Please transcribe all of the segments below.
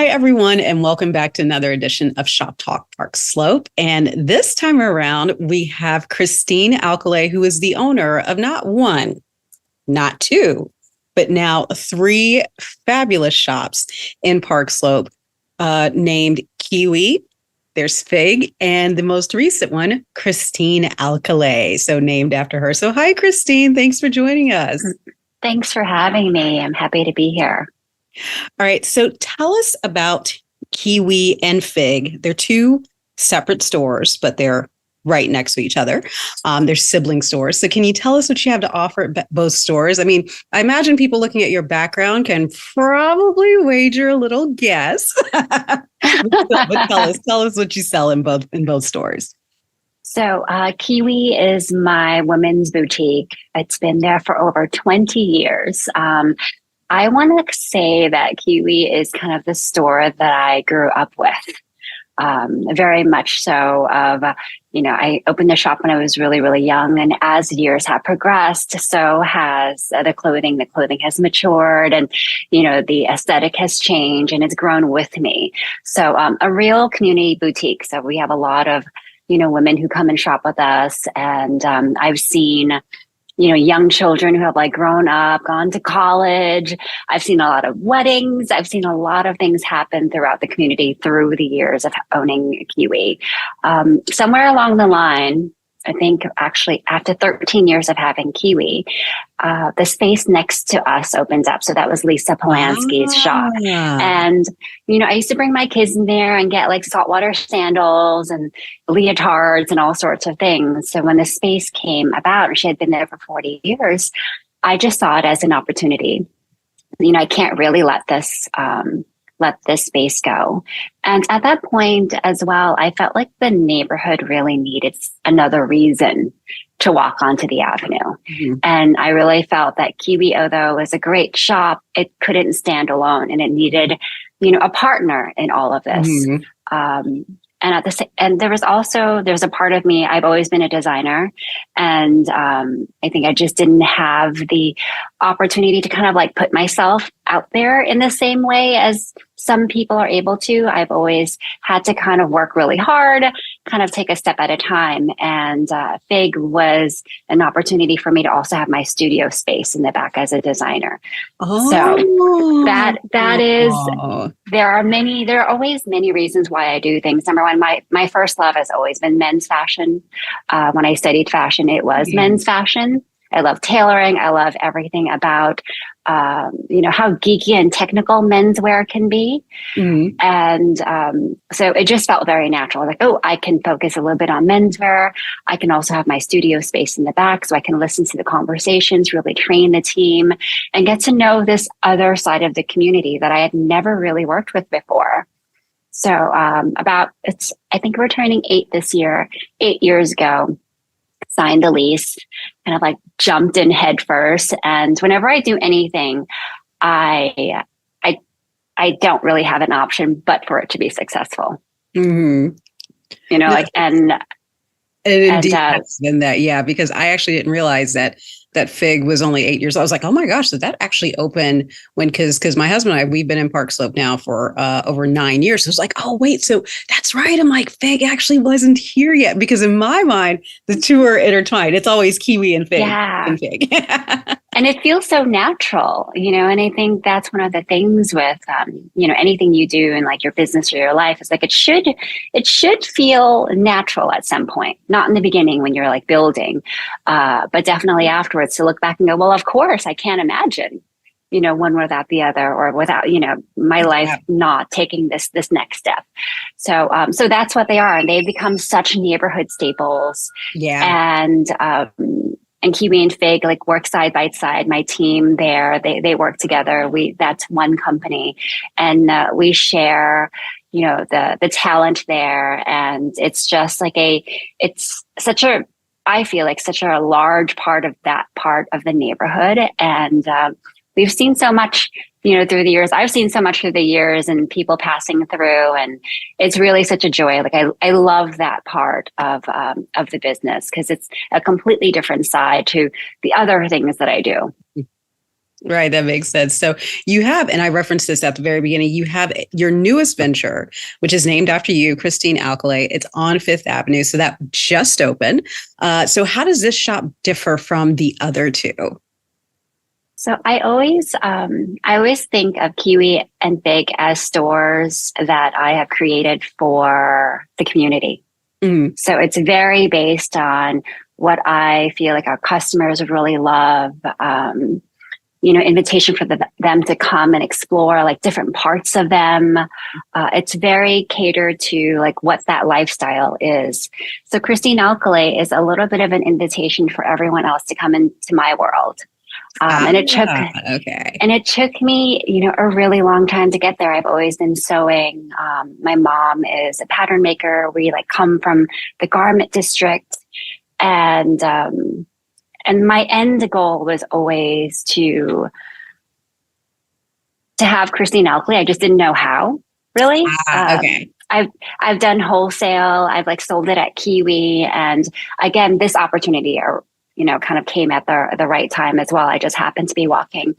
everyone, and welcome back to another edition of Shop Talk Park Slope. And this time around, we have Christine Alcalay, who is the owner of not one, not two, but now three fabulous shops in Park Slope, named Kiwi. There's Fig, and the most recent one, Christine Alcalay, so named after her. So hi, Christine. Thanks for joining us. Thanks for having me. I'm happy to be here. All right. So tell us about Kiwi and Fig. They're two separate stores, but they're right next to each other. They're sibling stores. So can you tell us what you have to offer at both stores? I mean, I imagine people looking at your background can probably wager a little guess. But tell us what you sell in both stores. So Kiwi is my women's boutique. It's been there for over 20 years. I want to say that Kiwi is kind of the store that I grew up with, very much so I opened the shop when I was really, really young. And as years have progressed, so has the clothing. The clothing has matured and, the aesthetic has changed and it's grown with me. So a real community boutique. So we have a lot of, women who come and shop with us. And I've seen young children who have grown up, gone to college. I've seen a lot of weddings. I've seen a lot of things happen throughout the community through the years of owning Kiwi. Somewhere along the line, I think actually after 13 years of having Kiwi, the space next to us opens up. So that was Lisa Polanski's shop. And, I used to bring my kids in there and get saltwater sandals and leotards and all sorts of things. So when the space came about, and she had been there for 40 years, I just saw it as an opportunity. I can't really let this space go. And at that point as well, I felt like the neighborhood really needed another reason to walk onto the avenue. Mm-hmm. And I really felt that Kiwi, although it was a great shop, it couldn't stand alone and it needed, a partner in all of this. Mm-hmm. And there's a part of me, I've always been a designer. And I think I just didn't have the opportunity to kind of put myself out there in the same way as some people are able to. I've always had to kind of work really hard, kind of take a step at a time. And Fig was an opportunity for me to also have my studio space in the back as a designer. Oh. So that is, there are always many reasons why I do things. Number one, my first love has always been men's fashion. When I studied fashion, it was men's fashion. I love tailoring. I love everything about, how geeky and technical menswear can be. Mm-hmm. And so it just felt very natural. I can focus a little bit on menswear. I can also have my studio space in the back so I can listen to the conversations, really train the team and get to know this other side of the community that I had never really worked with before. So I think we're turning 8 this year, 8 years ago. Signed the lease, kind of jumped in head first. And whenever I do anything, I don't really have an option but for it to be successful. Mm-hmm. And indeed, that's been that, yeah, because I actually didn't realize that Fig was only 8 years old. I was like, oh my gosh, did that actually open because my husband and I, we've been in Park Slope now for over 9 years. So I was like, oh wait, so that's right. I'm like, Fig actually wasn't here yet, because in my mind, the two are intertwined. It's always Kiwi and Fig. Yeah. And Fig. And it feels so natural, and I think that's one of the things with, anything you do in your business or your life is it should feel natural at some point, not in the beginning when you're building, but definitely afterwards to look back and go, well, of course, I can't imagine, one without the other or without, my life not taking this next step. So, so that's what they are. And they've become such neighborhood staples. Yeah. And Kiwi and Fig work side by side. My team there, they work together. That's one company, and we share, the talent there. And it's just it's such a, I feel such a large part of that part of the neighborhood. And we've seen so much, through the years. I've seen so much through the years and people passing through, and it's really such a joy. I love that part of the business because it's a completely different side to the other things that I do. Right. That makes sense. So you have, and I referenced this at the very beginning, you have your newest venture, which is named after you, Christine Alcalay. It's on Fifth Avenue. So that just opened. So how does this shop differ from the other two? So I always think of Kiwi and Big as stores that I have created for the community. Mm-hmm. So it's very based on what I feel like our customers really love. Invitation for them to come and explore like different parts of them. It's very catered to like what that lifestyle is. So Christine Alcalay is a little bit of an invitation for everyone else to come into my world. And it took me, a really long time to get there. I've always been sewing. My mom is a pattern maker. We like come from the garment district, and my end goal was always to have Christine Alcalay. I just didn't know how, really. Okay. I've done wholesale. I've like sold it at Kiwi, and again, this opportunity, kind of came at the right time as well. I just happened to be walking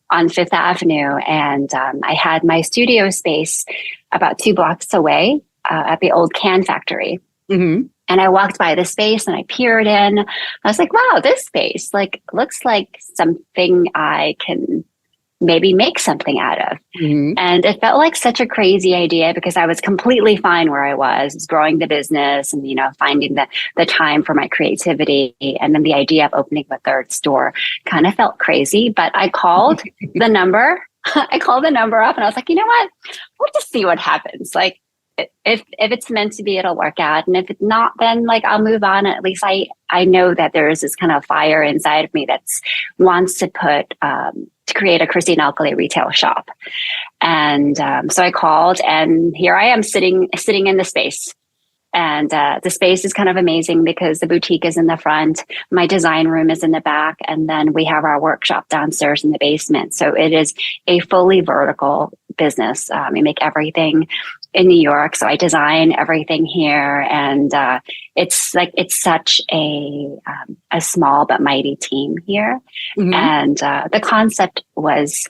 on Fifth Avenue, and I had my studio space about 2 blocks away at the old can factory. Mm-hmm. And I walked by the space and I peered in. I was like, wow, this space looks like something I can maybe make something out of. Mm-hmm. And it felt like such a crazy idea because I was completely fine where I was growing the business and, finding the time for my creativity. And then the idea of opening a third store kind of felt crazy, but I called the number. I called the number up and I was like, you know what? We'll just see what happens. Like, if it's meant to be, it'll work out. And if it's not, then like I'll move on. At least I know that there is this kind of fire inside of me that's wants to create a Christine Alcalay retail shop. And so I called, and here I am sitting in the space. And the space is kind of amazing because the boutique is in the front. My design room is in the back. And then we have our workshop downstairs in the basement. So it is a fully vertical business. We make everything in New York. So I design everything here. And it's such a small but mighty team here. Mm-hmm. And the concept was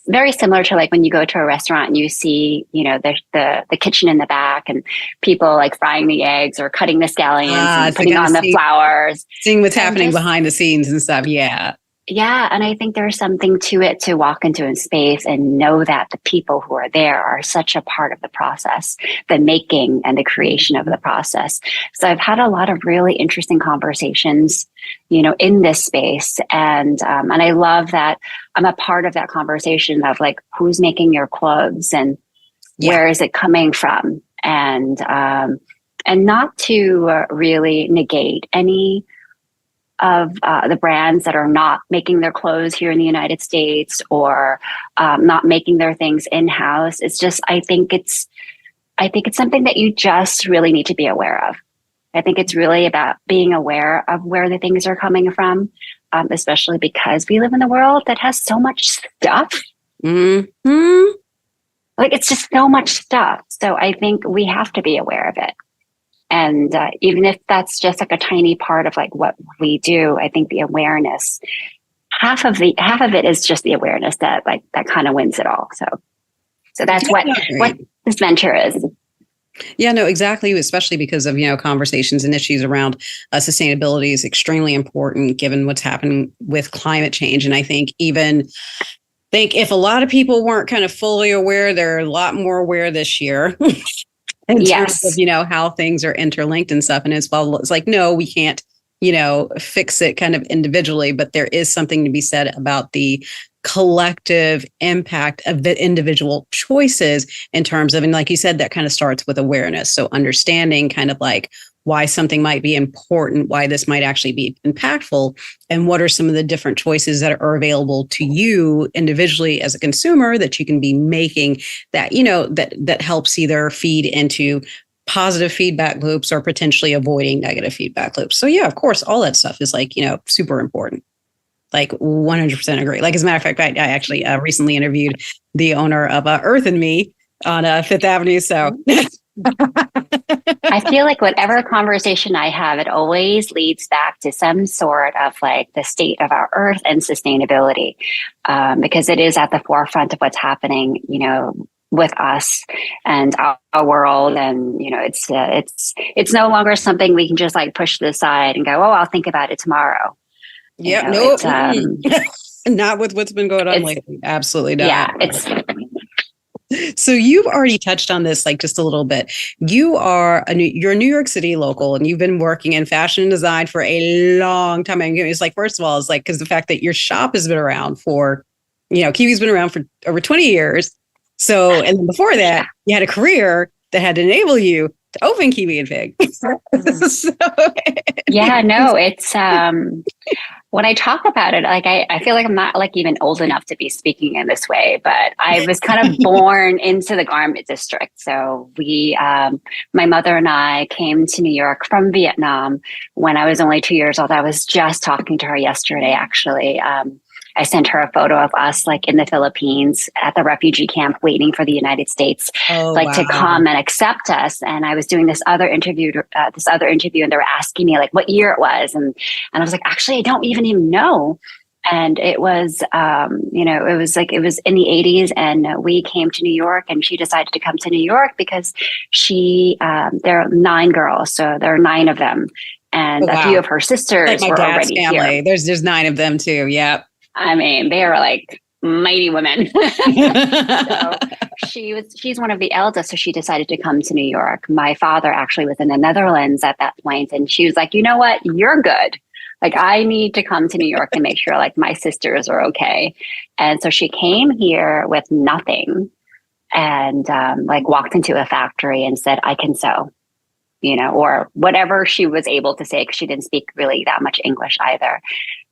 very similar to like when you go to a restaurant and you see, the kitchen in the back and people like frying the eggs or cutting the scallions and putting on the flowers. Seeing what's happening behind the scenes and stuff. Yeah. Yeah. And I think there's something to it to walk into a space and know that the people who are there are such a part of the process, the making and the creation of the process. So I've had a lot of really interesting conversations, in this space. And I love that I'm a part of that conversation of like, who's making your clothes and where is it coming from? And not to really negate any of the brands that are not making their clothes here in the United States or not making their things in-house. It's just, I think it's something that you just really need to be aware of. I think it's really about being aware of where the things are coming from, especially because we live in a world that has so much stuff. Mm-hmm. Like it's just so much stuff. So I think we have to be aware of it. And even if that's just like a tiny part of like what we do, I think the awareness, half of it is just the awareness that kind of wins it all. So that's what this venture is. Yeah, no, exactly. Especially because of, conversations and issues around sustainability is extremely important given what's happening with climate change. And I think if a lot of people weren't kind of fully aware, they're a lot more aware this year. In terms of, how things are interlinked and stuff. And as well, it's like, no, we can't, fix it kind of individually, but there is something to be said about the collective impact of the individual choices in terms of, and like you said, that kind of starts with awareness. So understanding kind of like why something might be important, why this might actually be impactful, and what are some of the different choices that are available to you individually as a consumer that you can be making that, that helps either feed into positive feedback loops or potentially avoiding negative feedback loops. So yeah, of course, all that stuff is like, super important. Like 100% agree. Like, as a matter of fact, I actually recently interviewed the owner of Earth and Me on Fifth Avenue. So I feel like whatever conversation I have, it always leads back to some sort of like the state of our earth and sustainability, because it is at the forefront of what's happening, with us and our world. And, it's no longer something we can just like push to the side and go, oh, I'll think about it tomorrow. Yeah, nope. Not with what's been going on lately. Absolutely not. Yeah, So you've already touched on this like just a little bit. You're a New York City local, and you've been working in fashion and design for a long time. And it's like, first of all, it's like, because the fact that your shop has been around for, Kiwi's been around for over 20 years. So, and then before that, you had a career that had to enable you to open Kiwi and Fig. Yeah, no, it's when I talk about it, like I feel like I'm not like even old enough to be speaking in this way, but I was kind of born into the garment district. So my mother and I came to New York from Vietnam when I was only 2 years old. I was just talking to her yesterday, actually. I sent her a photo of us like in the Philippines at the refugee camp waiting for the United States to come and accept us. And I was doing this other interview and they were asking me like what year it was. And I was like, actually, I don't even know. And it was, it was in the 80s, and we came to New York, and she decided to come to New York because there are 9 girls. So there are 9 of them. And a few of her sisters like were dad's already family. here. There's 9 of them too. Yep. I mean, they are like mighty women. So she's one of the eldest. So she decided to come to New York. My father actually was in the Netherlands at that point. And she was like, you know what? You're good. Like, I need to come to New York and make sure like my sisters are okay. And so she came here with nothing and walked into a factory and said, I can sew, or whatever she was able to say, because she didn't speak really that much English either.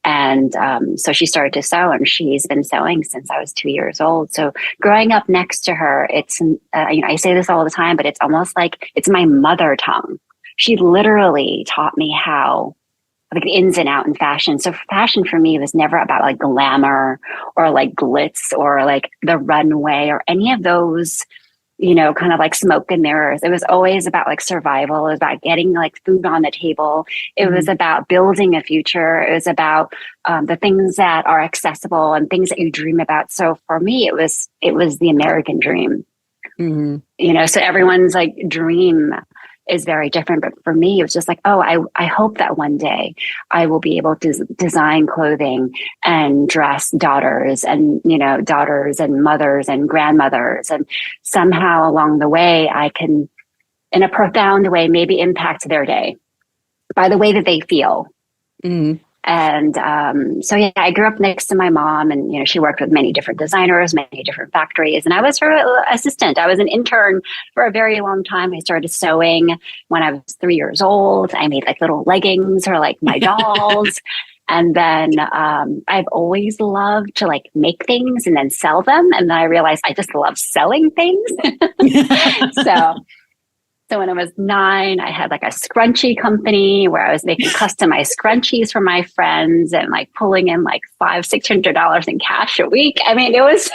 And so she started to sew, and she's been sewing since I was 2 years old. So growing up next to her, it's, I say this all the time, but it's almost like it's my mother tongue. She literally taught me how, like, the ins and out in fashion. So fashion for me was never about like glamour or like glitz or like the runway or any of those, kind of like smoke and mirrors. It was always about like survival. It was about getting like food on the table. It was about building a future. It was about the things that are accessible and things that you dream about. So for me, it was the American dream. Mm-hmm. So everyone's like dream is very different. But for me, it was just like, oh, I hope that one day I will be able to design clothing and dress daughters and mothers and grandmothers. And somehow along the way, I can, in a profound way, maybe impact their day by the way that they feel. Mm-hmm. And I grew up next to my mom, and she worked with many different designers, many different factories, and I was her assistant. I was an intern for a very long time. I started sewing when I was 3 years old. I made like little leggings for like my dolls. And then I've always loved to like make things and then sell them. And then I realized I just love selling things. So when I was 9, I had like a scrunchie company where I was making customized scrunchies for my friends and like pulling in like $500-$600 in cash a week. I mean, it was.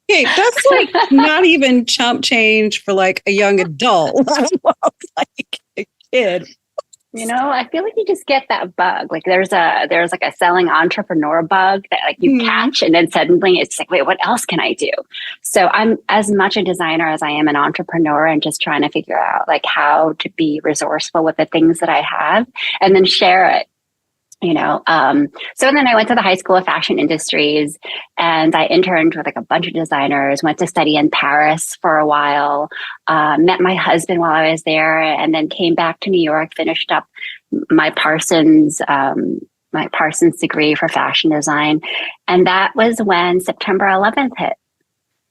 Hey, that's like not even chump change for like a young adult, like a kid. I feel like you just get that bug. Like there's like a selling entrepreneur bug that like you catch, and then suddenly it's like, wait, what else can I do? So I'm as much a designer as I am an entrepreneur, and just trying to figure out like how to be resourceful with the things that I have and then share it. So then I went to the High School of Fashion Industries, and I interned with like a bunch of designers, went to study in Paris for a while, met my husband while I was there, and then came back to New York, finished up my Parsons degree for fashion design. And that was when September 11th hit.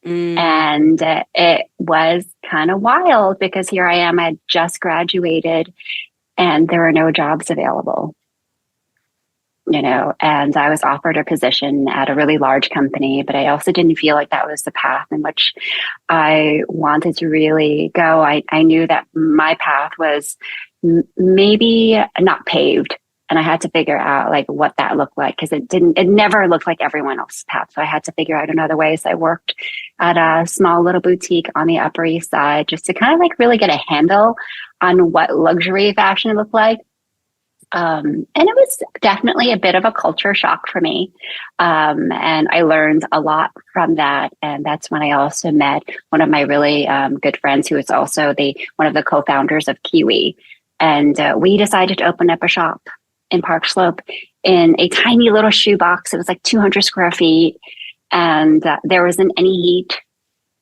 And it was kind of wild because here I am, I had just graduated and there were no jobs available. And I was offered a position at a really large company, but I also didn't feel like that was the path in which I wanted to really go. I knew that my path was maybe not paved, And I had to figure out like what that looked like because it never looked like everyone else's path. So I had to figure out another way. So I worked at a small little boutique on the Upper East Side just to kind of like really get a handle on what luxury fashion looked like. And it was definitely a bit of a culture shock for me. And I learned a lot from that. And that's when I also met one of my really good friends who is also one of the co-founders of Kiwi. And we decided to open up a shop in Park Slope in a tiny little shoebox. It was like 200 square feet. And there wasn't any heat.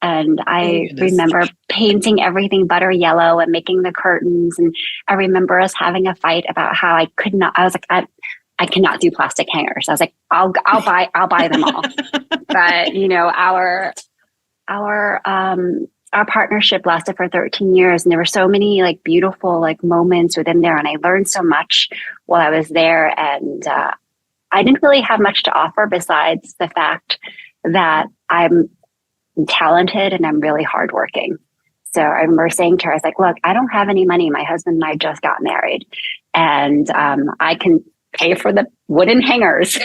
And I remember painting everything butter yellow and making the curtains. And I remember us having a fight about how I was like, I cannot do plastic hangers. I was like, I'll buy them all. But you know, our partnership lasted for 13 years, and there were so many like beautiful like moments within there, and I learned so much while I was there. And I didn't really have much to offer besides the fact that I'm talented and I'm really hardworking. So I remember saying to her, I was like, look, I don't have any money. My husband and I just got married, and I can pay for the wooden hangers,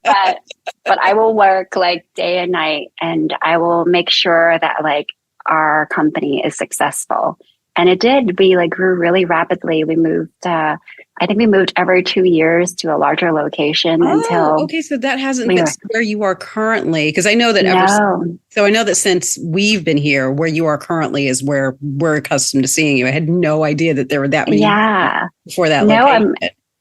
but I will work like day and night, and I will make sure that like our company is successful. And it did. We like grew really rapidly. We moved, I think we moved every 2 years to a larger location until. Okay. So that hasn't been where you are currently. Cause I know that I know that since we've been here, where you are currently is where we're accustomed to seeing you. I had no idea that there were that many before that. No,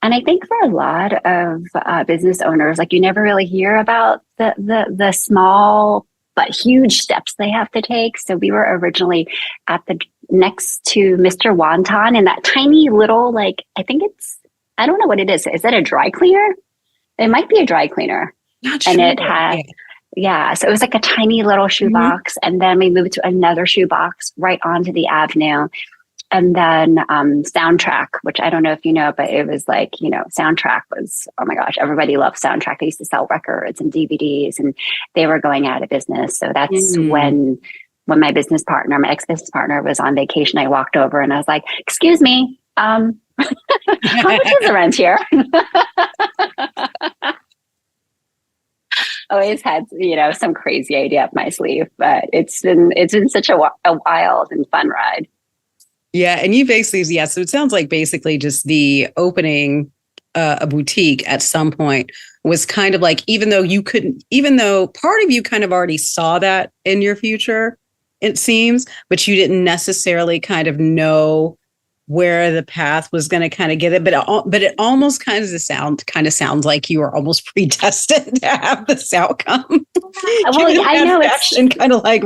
and I think for a lot of business owners, like you never really hear about the small but huge steps they have to take. So we were originally at the next to Mr. Wonton in that tiny little, like, I don't know what it is. Is that a dry cleaner? It might be a dry cleaner. Not sure. And it had, so it was like a tiny little shoebox. And then we moved to another shoebox right onto the avenue. And then Soundtrack, which I don't know if you know, but it was like, you know, Soundtrack was, oh my gosh, everybody loved Soundtrack. They used to sell records and DVDs, and they were going out of business. So that's when my ex-business partner was on vacation, I walked over and I was like, excuse me, how much is the rent here? Always had, you know, some crazy idea up my sleeve, but it's been such a wild and fun ride. Yeah. And you basically, so it sounds like basically just the opening a boutique at some point was kind of like, even though part of you kind of already saw that in your future, it seems, but you didn't necessarily kind of know where the path was going to kind of get it. But it almost kind of sounds like you were almost predestined to have this outcome. Well, I know fashion kind of like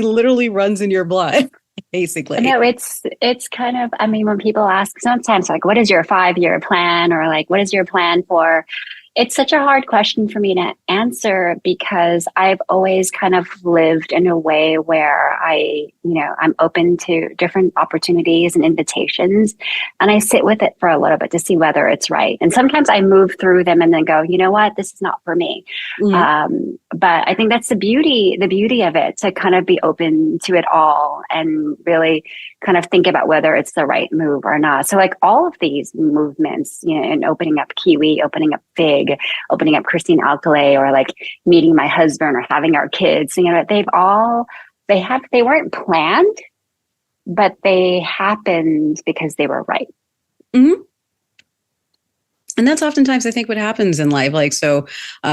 literally runs in your blood. Basically. No, it's kind of, I mean, when people ask sometimes like, what is your 5-year plan? Or like, what is your plan for? It's such a hard question for me to answer because I've always kind of lived in a way where I'm open to different opportunities and invitations, and I sit with it for a little bit to see whether it's right. And sometimes I move through them and then go, you know what, this is not for me. But I think that's the beauty of it, to kind of be open to it all and really kind of think about whether it's the right move or not. So like all of these movements, you know, and opening up Kiwi, opening up Fig, opening up Christine Alcalay, or like meeting my husband or having our kids, you know, they weren't planned, but they happened because they were right. Mm-hmm. And that's oftentimes, I think, what happens in life. Like, so,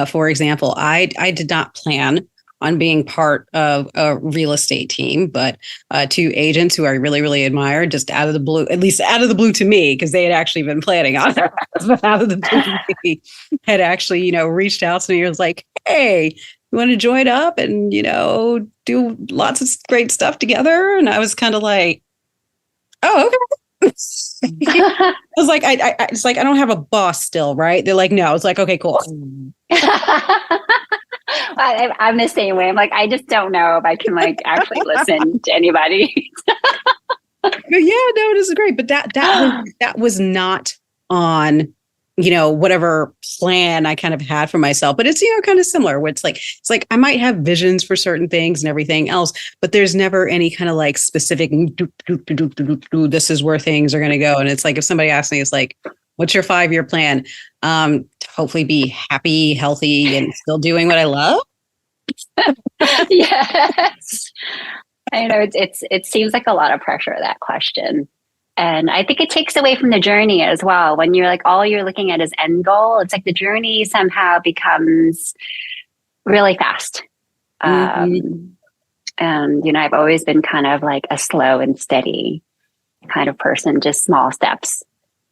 for example, I did not plan on being part of a real estate team, but two agents who I really, really admire, just out of the blue, at least out of the blue to me, because they had actually been planning on it, but out of the blue to me, had actually, you know, reached out to me and was like, hey, you want to join up and, you know, do lots of great stuff together? And I was kind of like, oh, okay. I was like, it's like, I don't have a boss still, right? They're like, no. It's like, okay, cool. I'm the same way. I'm like, I just don't know if I can like actually listen to anybody. Yeah, no, this is great. But that was not on, you know, whatever plan I kind of had for myself. But it's, you know, kind of similar where it's like I might have visions for certain things and everything else, but there's never any kind of like specific, this is where things are going to go. And it's like, if somebody asks me, it's like, What's your 5-year plan? To hopefully be happy, healthy, and still doing what I love. Yes. I know it seems like a lot of pressure, that question. And I think it takes away from the journey as well. When you're like, all you're looking at is end goal, it's like the journey somehow becomes really fast. And, I've always been kind of like a slow and steady kind of person, just small steps.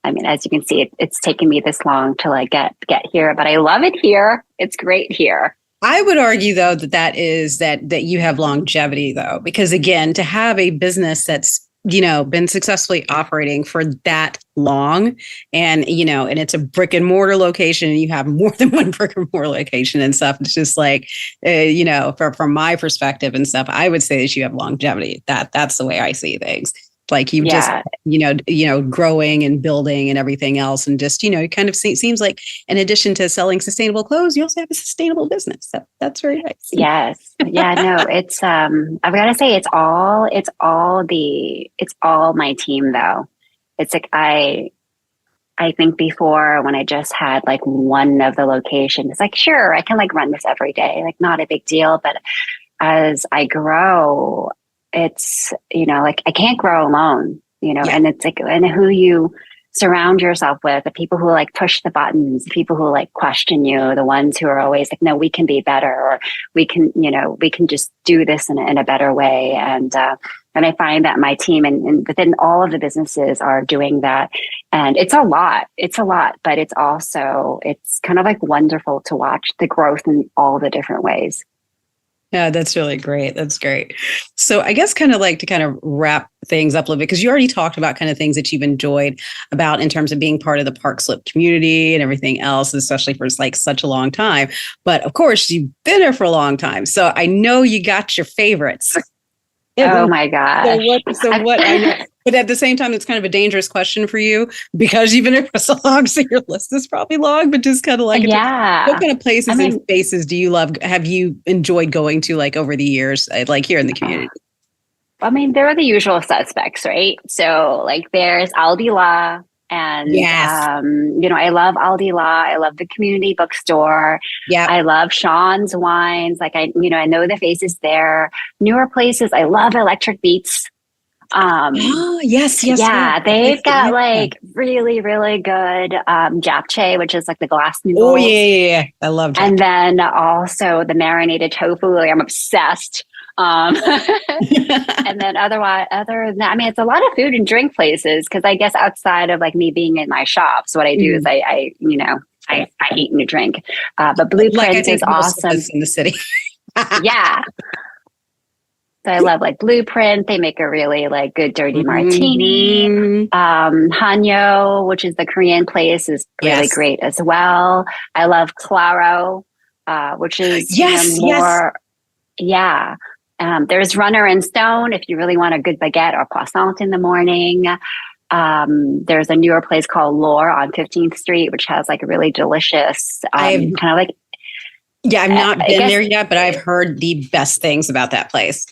I mean, as you can see, it's taken me this long to like get here, but I love it here. It's great here. I would argue, though, that you have longevity, though, because again, to have a business that's been successfully operating for that long, and and it's a brick and mortar location, and you have more than one brick and mortar location and stuff. It's just like, from my perspective and stuff, I would say that you have longevity. That's the way I see things. Like you've just, growing and building and everything else. And just, it kind of seems like in addition to selling sustainable clothes, you also have a sustainable business. So that's very nice. Yes. Yeah, no, it's, I've got to say it's all my team though. It's like, I think before when I just had like one of the locations, it's like, sure, I can like run this every day, like not a big deal. But as I grow, it's, like I can't grow alone, and it's like, and who you surround yourself with, the people who like push the buttons, the people who like question you, the ones who are always like, no, we can be better, or we can just do this in a better way. And I find that my team and within all of the businesses are doing that. And it's a lot, but it's kind of like wonderful to watch the growth in all the different ways. Yeah, that's really great. That's great. So I guess kind of like to kind of wrap things up a little bit, because you already talked about kind of things that you've enjoyed about in terms of being part of the Park Slope community and everything else, especially for like such a long time. But of course, you've been there for a long time. So I know you got your favorites. Oh my gosh. So what I know, but at the same time, it's kind of a dangerous question for you because you've been there for so long. So your list is probably long, but just kind of like, what kind of places and spaces do you love? Have you enjoyed going to like over the years, like here in the community? I mean, there are the usual suspects, right? So like there's Aldi La. And, I love Aldi La. I love the community bookstore. Yeah. I love Sean's Wines. Like I know the faces there. Newer places. I love Electric Beats. Yes. Yeah. They've got like really, really good, japchae, which is like the glass noodles. Oh yeah. I love japchae. And then also the marinated tofu. Like I'm obsessed. And then other than that, I mean, it's a lot of food and drink places. Cause I guess outside of like me being in my shops, what I do is I eat and drink. But Blueprint is awesome in the city. Yeah. So I love like Blueprint. They make a really like good dirty martini. Hanyo, which is the Korean place, is really great as well. I love Claro, which is more. Yeah. There's Runner and Stone if you really want a good baguette or croissant in the morning. There's a newer place called Lore on 15th Street, which has like a really delicious kind of like. Yeah, I've not been there yet, but I've heard the best things about that place.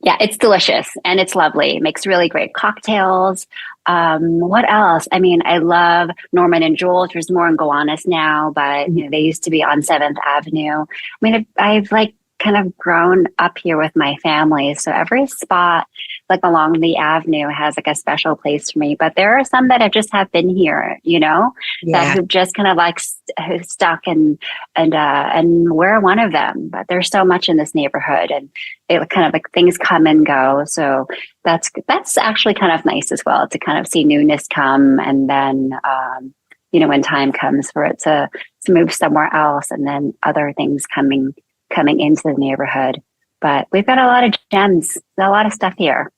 Yeah, it's delicious and it's lovely. It makes really great cocktails. What else? I mean, I love Norman and Jules. There's more in Gowanus now, but they used to be on 7th Avenue. I mean, I've like kind of grown up here with my family. So every spot like along the avenue has like a special place for me. But there are some that have been here, that have just kind of like stuck and we're one of them. But there's so much in this neighborhood and it kind of like things come and go. So that's actually kind of nice as well to kind of see newness come and then when time comes for it to move somewhere else and then other things coming into the neighborhood. But we've got a lot of gems, a lot of stuff here.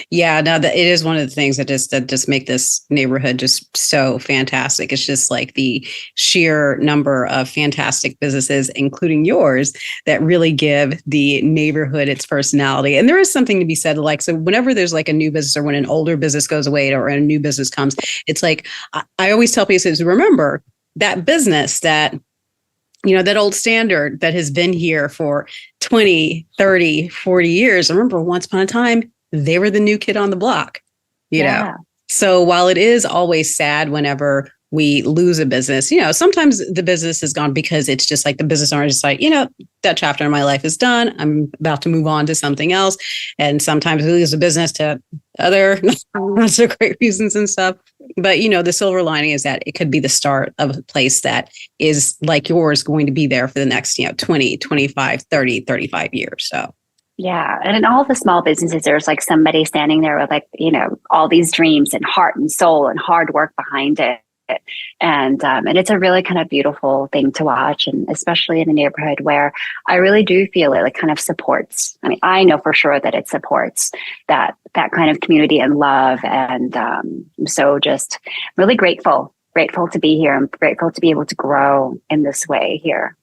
Yeah, no, it is one of the things that just make this neighborhood just so fantastic. It's just like the sheer number of fantastic businesses, including yours, that really give the neighborhood its personality. And there is something to be said, like, so whenever there's like a new business or when an older business goes away or a new business comes, it's like, I always tell people is remember that business that that old standard that has been here for 20, 30, 40 years. I remember once upon a time, they were the new kid on the block, you know? So while it is always sad whenever we lose a business, sometimes the business is gone because it's just like the business owner is like, that chapter in my life is done. I'm about to move on to something else. And sometimes we lose a business to other not so great reasons and stuff. But, the silver lining is that it could be the start of a place that is like yours going to be there for the next, 20, 25, 30, 35 years. So. Yeah. And in all the small businesses, there's like somebody standing there with like, all these dreams and heart and soul and hard work behind it. And it's a really kind of beautiful thing to watch. And especially in a neighborhood where I really do feel it kind of supports. I mean, I know for sure that it supports that kind of community and love. And I'm so just really grateful to be here. I'm grateful to be able to grow in this way here.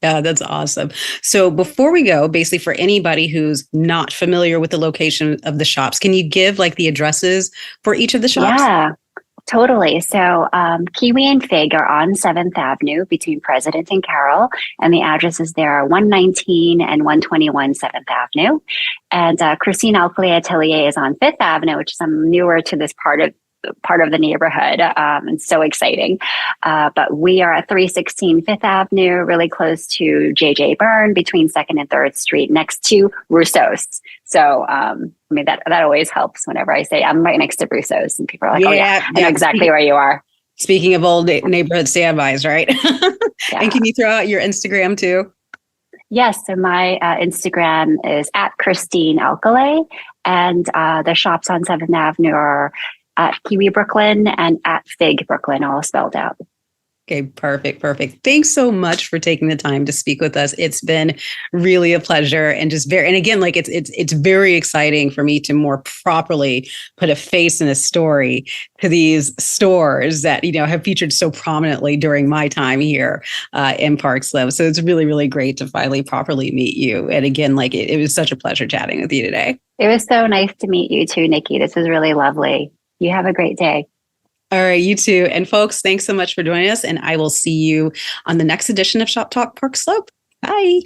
Yeah, that's awesome. So before we go, basically for anybody who's not familiar with the location of the shops, can you give like the addresses for each of the shops? Yeah, totally. So Kiwi and Fig are on 7th Avenue between President and Carroll, and the addresses there are 119 and 121 7th Avenue. And Christine Alcalay Atelier is on 5th Avenue, which is I'm newer to this part of the neighborhood. And so exciting. But we are at 316 5th Avenue, really close to J.J. Byrne between 2nd and 3rd Street next to Russo's. So, that always helps whenever I say I'm right next to Russo's and people are like, oh yeah, I know exactly where you are. Speaking of old neighborhood standbys, right? Yeah. And can you throw out your Instagram too? Yes. So my Instagram is at Christine Alcalay, and the shops on 7th Avenue are at Kiwi Brooklyn and at Fig Brooklyn, all spelled out. Okay, perfect. Thanks so much for taking the time to speak with us. It's been really a pleasure, and just and again, like it's very exciting for me to more properly put a face and a story to these stores that have featured so prominently during my time here in Park Slope. So it's really, really great to finally properly meet you. And again, like it was such a pleasure chatting with you today. It was so nice to meet you too, Nikki. This was really lovely. You have a great day. All right, you too. And folks, thanks so much for joining us. And I will see you on the next edition of Shop Talk Park Slope. Bye.